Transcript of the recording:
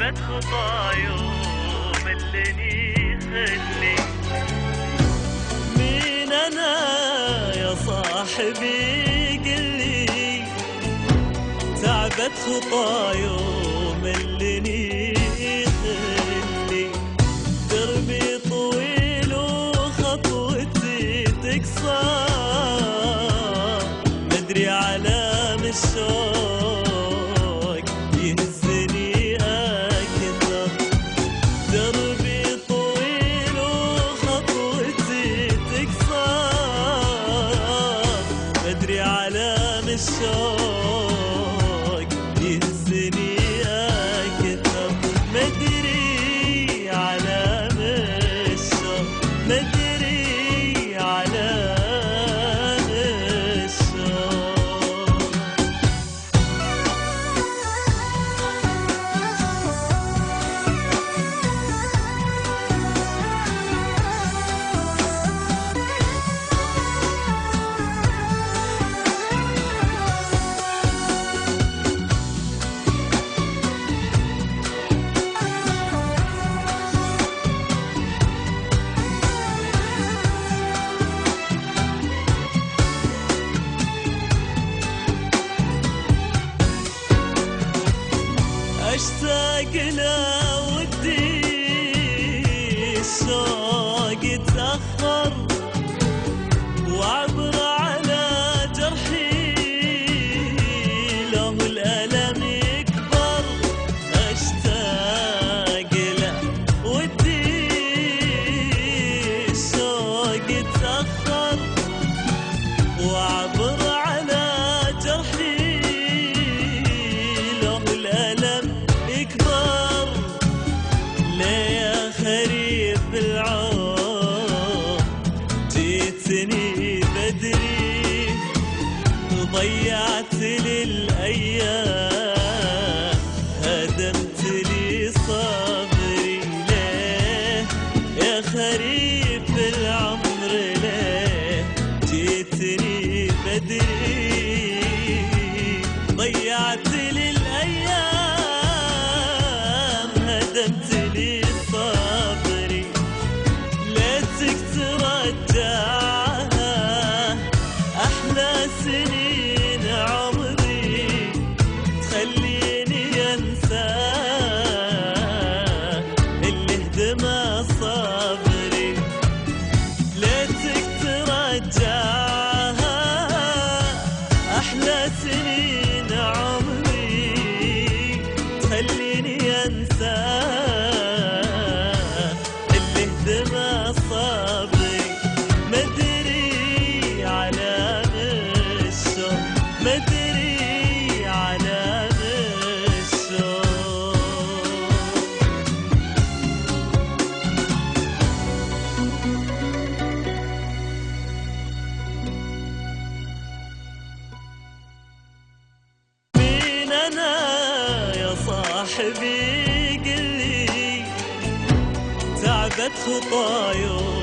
تعبت خطايوم اللي خلي. مين انا يا صاحبي قلي، تعبت خطايوم اللي خلي. دربي طويل وخطوتي تقصر، مدري علام الشوق يهزني أكثر. دربي طويل وخطوتي تقصر، مدري علام الشوق يهزني أكثر. مدري علام الشوق، مدري علام الشوق. اشتاق له ودي الشوق يتأخر، وعبر على جرحي له الألم يكبر. اشتاق له ودي الشوق يتأخر، وعبر على جرحي له الألم يكبر. ليه خريف العمر جيتني بدري، ضيعت لي الأيام هدمت لي صبري. ليه يا خريف العمر ليه جيتني بدري، ضيعت لي الأيام هدمت لي صبري. ليتك ترجعها أحلى سنين عمري، تخليني أنسى اللي هدمه صبري. ليتك ترجعها أحلى سنين عمري، تخليني أنسى اللي هدمه صبري. مدري علام الشوق، مدري علام الشوق. مين أنا يا صاحبي قلي، تعبت خطايوم